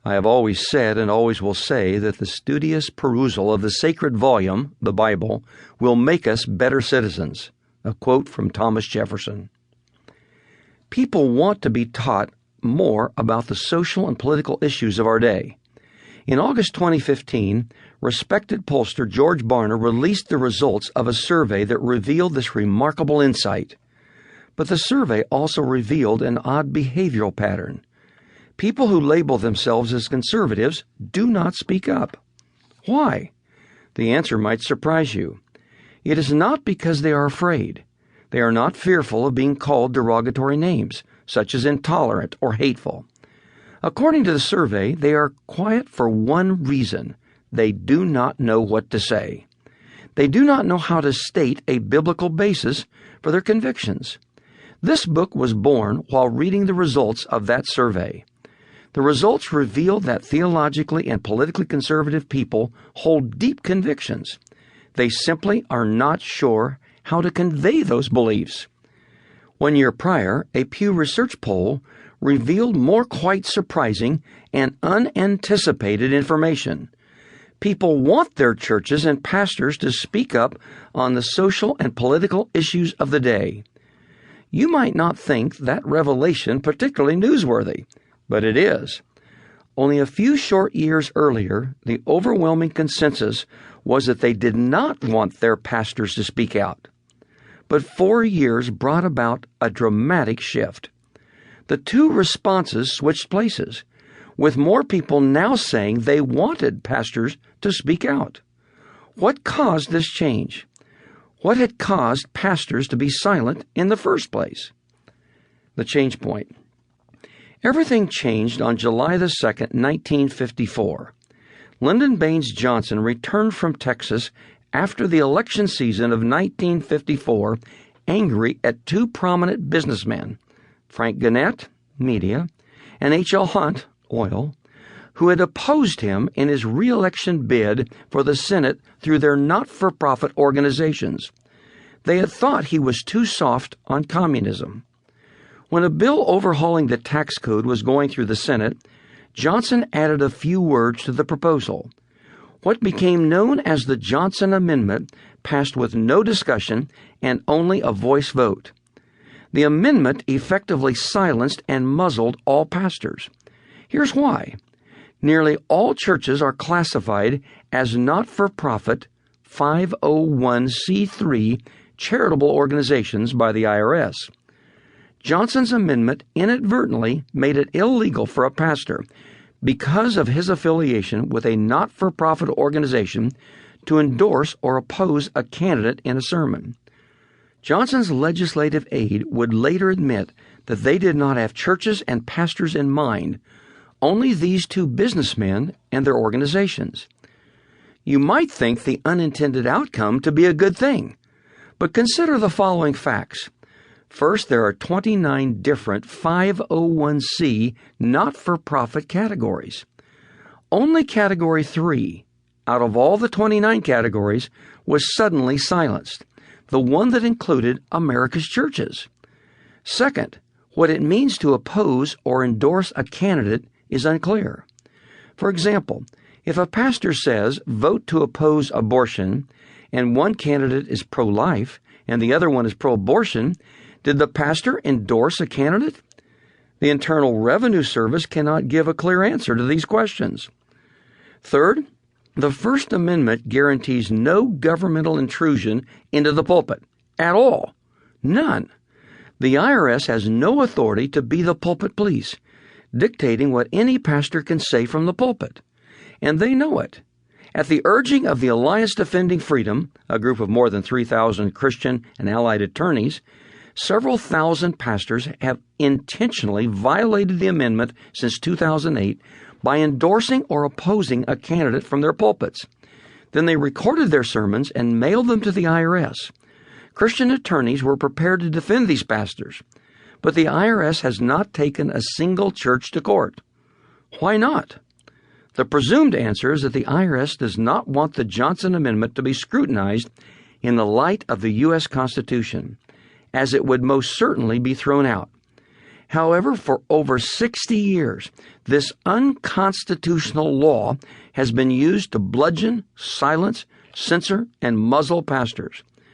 I have always said and always will say that the studious perusal of the sacred volume, the Bible, will make us better citizens. A quote from Thomas Jefferson. People want to be taught more about the social and political issues of our day. In August 2015, respected pollster George Barna released the results of a survey that revealed this remarkable insight. But the survey also revealed an odd behavioral pattern. People who label themselves as conservatives do not speak up. Why? The answer might surprise you. It is not because they are afraid. They are not fearful of being called derogatory names, such as intolerant or hateful. According to the survey, they are quiet for one reason. They do not know what to say. They do not know how to state a biblical basis for their convictions. This book was born while reading the results of that survey. The results revealed that theologically and politically conservative people hold deep convictions. They simply are not sure how to convey those beliefs. 1 year prior, a Pew Research poll revealed more quite surprising and unanticipated information. People want their churches and pastors to speak up on the social and political issues of the day. You might not think that revelation particularly newsworthy, but it is. Only a few short years earlier, the overwhelming consensus was that they did not want their pastors to speak out. But 4 years brought about a dramatic shift. The two responses switched places, with more people now saying they wanted pastors to speak out. What caused this change? What had caused pastors to be silent in the first place? The change point. Everything changed on July the 2nd, 1954. Lyndon Baines Johnson returned from Texas after the election season of 1954, angry at two prominent businessmen, Frank Gannett, media, and H.L. Hunt, oil, who had opposed him in his re-election bid for the Senate through their not-for-profit organizations. They had thought he was too soft on communism. When a bill overhauling the tax code was going through the Senate, Johnson added a few words to the proposal. What became known as the Johnson Amendment passed with no discussion and only a voice vote. The amendment effectively silenced and muzzled all pastors. Here's why. Nearly all churches are classified as not-for-profit 501c3 charitable organizations by the IRS. Johnson's amendment inadvertently made it illegal for a pastor, because of his affiliation with a not-for-profit organization, to endorse or oppose a candidate in a sermon. Johnson's legislative aide would later admit that they did not have churches and pastors in mind, only these two businessmen and their organizations. You might think the unintended outcome to be a good thing, but consider the following facts. First, there are 29 different 501c not-for-profit categories. Only Category 3, out of all the 29 categories, was suddenly silenced, the one that included America's churches. Second, what it means to oppose or endorse a candidate is unclear. For example, if a pastor says, vote to oppose abortion, and one candidate is pro-life and the other one is pro-abortion, did the pastor endorse a candidate? The Internal Revenue Service cannot give a clear answer to these questions. Third, the First Amendment guarantees no governmental intrusion into the pulpit at all. None. The IRS has no authority to be the pulpit police, dictating what any pastor can say from the pulpit. And they know it. At the urging of the Alliance Defending Freedom, a group of more than 3,000 Christian and allied attorneys, several thousand pastors have intentionally violated the amendment since 2008 by endorsing or opposing a candidate from their pulpits. Then they recorded their sermons and mailed them to the IRS. Christian attorneys were prepared to defend these pastors, but the IRS has not taken a single church to court. Why not? The presumed answer is that the IRS does not want the Johnson Amendment to be scrutinized in the light of the U.S. Constitution, as it would most certainly be thrown out. However, for over 60 years, this unconstitutional law has been used to bludgeon, silence, censor, and muzzle pastors.